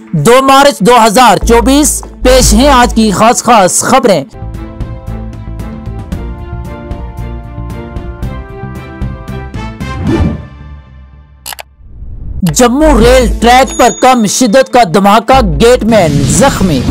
2 मार्च 2024 पेश हैं आज की खास खबरें। जम्मू रेल ट्रैक पर कम शिद्दत का धमाका, गेटमैन जख्मी।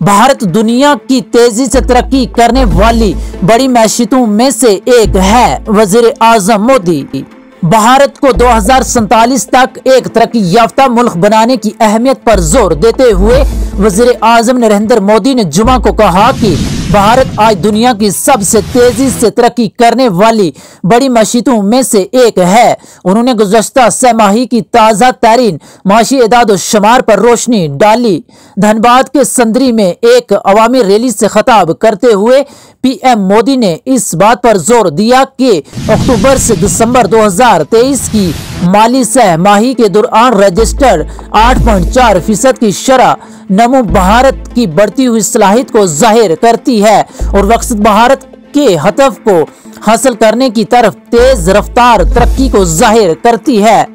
भारत दुनिया की तेजी से तरक्की करने वाली बड़ी मैशियतों में से एक है। वजीर आजम मोदी भारत को 2047 तक एक तरक्की याफ्ता मुल्क बनाने की अहमियत पर जोर देते हुए वजीर आजम नरेंद्र मोदी ने जुमा को कहा कि भारत आज दुनिया की सबसे तेजी से तरक्की करने वाली बड़ी मैशियतों में से एक है। उन्होंने गुज़श्ता सहमाही की ताज़ा तरीन माशी एदाद शुमार पर रोशनी डाली। धनबाद के संदरी में एक अवामी रैली से खिताब करते हुए पीएम मोदी ने इस बात पर जोर दिया कि अक्टूबर से दिसंबर 2023 की माली सहमाही के दौरान रजिस्टर्ड 8.4% की शरह नमो भारत की बढ़ती हुई सलाहियत को जाहिर करती है और विकसित भारत के हदफ को हासिल करने की तरफ तेज रफ्तार तरक्की को जाहिर करती है।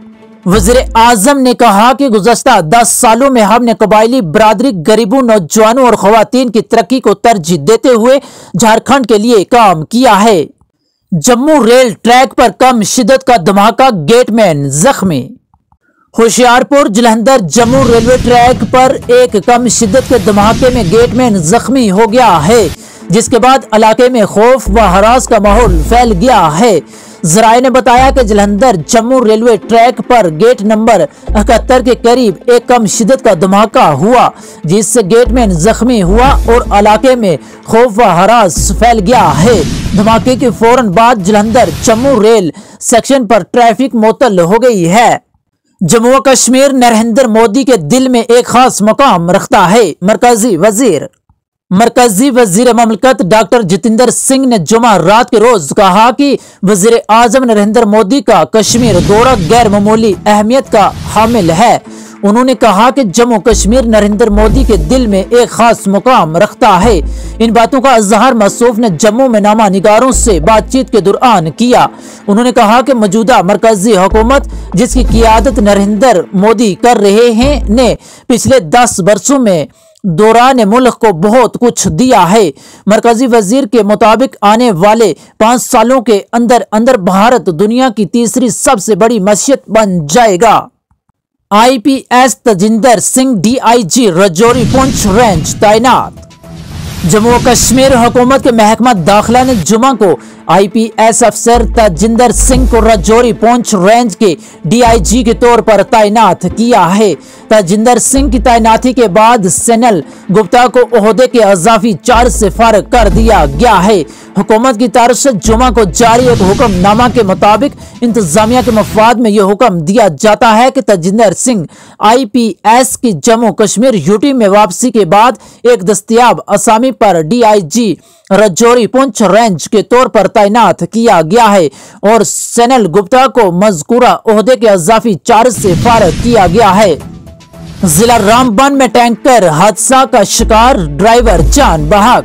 वज़ीर आज़म ने कहा कि गुज़श्ता 10 सालों में हमने कबायली बरादरी, गरीबों, नौजवानों और ख़वातीन की तरक्की को तरजीह देते हुए झारखंड के लिए काम किया है। जम्मू रेल ट्रैक पर कम शिद्दत का धमाका, गेटमैन जख्मी। होशियारपुर जलंधर जम्मू रेलवे ट्रैक पर एक कम शिद्दत के धमाके में गेटमैन जख्मी हो गया है, जिसके बाद इलाके में खौफ व हरास का माहौल फैल गया है। जराये ने बताया कि जलंधर जम्मू रेलवे ट्रैक पर गेट नंबर 71 के करीब एक कम शिद्दत का धमाका हुआ, जिससे गेटमैन जख्मी हुआ और इलाके में खौफ व हरास फैल गया है। धमाके के फौरन बाद जलंधर जम्मू रेल सेक्शन पर ट्रैफिक मुअत्तल हो गई है। जम्मू व कश्मीर नरेंद्र मोदी के दिल में एक खास मकाम रखता है। मरकजी वजीर ममलकत डॉक्टर जितेंद्र सिंह ने जुमा रात के रोज कहा कि वजीर आजम नरेंद्र मोदी का कश्मीर दौरा गैर मामूली अहमियत का हामिल है। उन्होंने कहा कि जम्मू कश्मीर नरेंद्र मोदी के दिल में एक खास मुकाम रखता है। इन बातों का इजहार मसूफ ने जम्मू में नामा निगारों से बातचीत के दौरान किया। उन्होंने कहा कि मौजूदा मरकजी हुकूमत जिसकी क़ियादत नरेंद्र मोदी कर रहे हैं ने पिछले 10 वर्षों में दौरान मुल्क को बहुत कुछ दिया है। मरकजी वजीर के मुताबिक आने वाले 5 सालों के अंदर अंदर भारत दुनिया की तीसरी सबसे बड़ी मैशियत बन जाएगा। IPS Tajinder Singh DIG Rajouri Poonch range तैनात। जम्मू व कश्मीर हुकूमत के महकमा दाखिला ने जुमा को IPS अफसर तजिंदर सिंह को राजौरी पुंछ रेंज के DIG के तौर पर तैनात किया है। तजिंदर सिंह की तैनाती के बाद सैनल गुप्ता को ओहदे के अजाफी चार्ज से फारिग कर दिया गया है। हुकूमत की तरफ से जुमा को जारी एक हुक्मनामा के मुताबिक इंतजामिया के मफाद में यह हुक्म दिया जाता है कि तजिंदर सिंह IPS की जम्मू कश्मीर यूटी में वापसी के बाद एक दस्तयाब असामी पर DIG राजौरी पुंछ रेंज के तौर पर तैनात किया गया है और सैनल गुप्ता को मज़कूरा ओहदे के अजाफी चार्ज से फारिग किया गया है। जिला रामबन में टैंकर हादसा का शिकार, ड्राइवर जान बहक।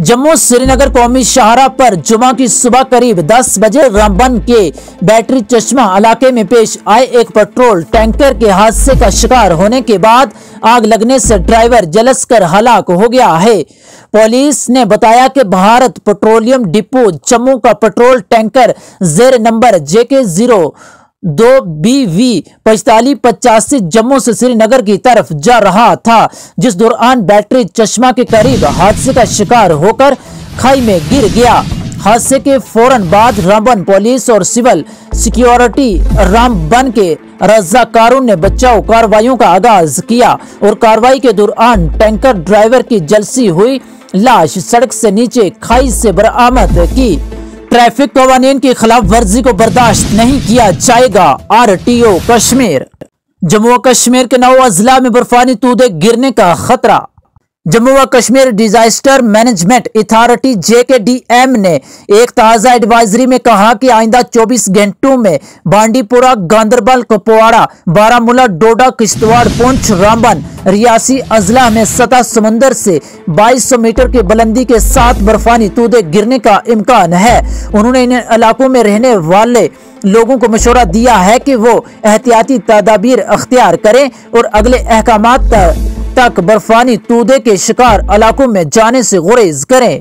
जम्मू श्रीनगर कौमी शाहरा पर जुमा की सुबह करीब 10 बजे रामबन के बैटरी चश्मा इलाके में पेश आए एक पेट्रोल टैंकर के हादसे का शिकार होने के बाद आग लगने से ड्राइवर जलस कर हलाक हो गया है। पुलिस ने बताया कि भारत पेट्रोलियम डिपो जम्मू का पेट्रोल टैंकर जेर नंबर JK02BV 4585 जम्मू से श्रीनगर की तरफ जा रहा था, जिस दौरान बैटरी चश्मा के करीब हादसे का शिकार होकर खाई में गिर गया। हादसे के फौरन बाद रामबन पुलिस और सिविल सिक्योरिटी रामबन के रजाकारों ने बचाव कार्रवाइयों का आगाज किया और कार्रवाई के दौरान टैंकर ड्राइवर की जलसी हुई लाश सड़क से नीचे खाई से बरामद की। ट्रैफिक कवानीन की खिलाफ वर्जी को बर्दाश्त नहीं किया जाएगा, RTO कश्मीर। जम्मू कश्मीर के 9 अजला में बर्फानी तूदे गिरने का खतरा। जम्मू व Kashmir disaster management authority JKDM ने एक ताज़ा एडवाइजरी में कहा कि आइंदा 24 घंटों में बांडीपुरा, गांदरबल, कुपवाड़ा, बारामूला, डोडा, किश्तवाड़, पुंछ, रामबन, रियासी अजला में सतह समुंदर से 2200 मीटर की बुलंदी के साथ बर्फानी तूदे गिरने का इम्कान है। उन्होंने इन इलाकों में रहने वाले लोगों को मशवरा दिया है कि वो एहतियाती तदाबीर अख्तियार करें और अगले अहकामात तक बर्फानी तूदे के शिकार इलाकों में जाने से गुरेज करें।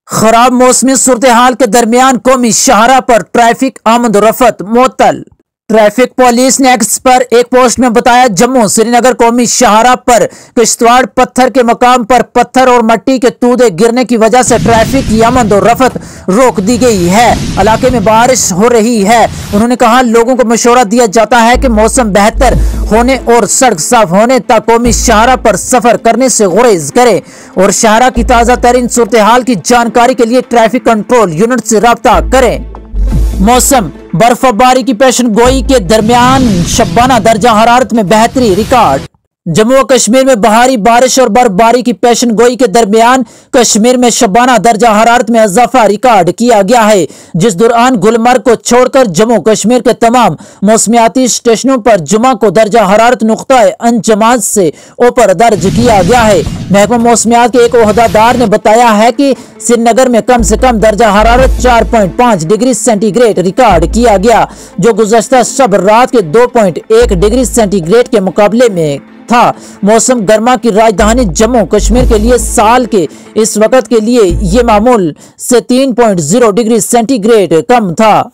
खराब मौसमी सूरत हाल के दरमियान कौमी शाहरा पर ट्रैफिक आमद-ओ-रफ्त मुअत्तल। ट्रैफिक पुलिस ने एक्स पर एक पोस्ट में बताया, जम्मू श्रीनगर कौमी शाहरा पर किश्तवाड़ पत्थर के मकाम पर पत्थर और मट्टी के तूदे गिरने की वजह से ट्रैफिक की आमद-ओ-रफ्त रोक दी गई है। इलाके में बारिश हो रही है। उन्होंने कहा, लोगों को मशवरा दिया जाता है कि मौसम बेहतर होने और सड़क साफ होने तक कौमी शाहरा पर सफर करने से गुरेज करें और शाहरा की ताज़ा तरीन सूरत हाल की जानकारी के लिए ट्रैफिक कंट्रोल यूनिट से राब्ता करें। मौसम बर्फबारी की पेशन गोई के दरमियान शबाना दर्जा हरारत में बेहतरी रिकॉर्ड। जम्मू व कश्मीर में बहारी बारिश और बर्फबारी की पेशन गोई के दरमियान कश्मीर में शबाना दर्जा हरारत में इजाफा रिकॉर्ड किया गया है, जिस दौरान गुलमर्ग को छोड़कर जम्मू कश्मीर के तमाम मौसमियाती स्टेशनों पर जुमा को दर्जा हरारत नुक्ताए अंजमात से ऊपर दर्ज किया गया है। महकमा मौसमियात के एक ओहदेदार ने बताया है कि श्रीनगर में कम से कम दर्जा हरारत 4.5 डिग्री सेंटीग्रेड रिकॉर्ड किया गया, जो गुज़श्ता शब रात के 2.1 डिग्री सेंटीग्रेड के मुकाबले में था। मौसम गर्मा की राजधानी जम्मू कश्मीर के लिए साल के इस वक्त के लिए ये मामूल से 3.0 डिग्री सेंटीग्रेड कम था।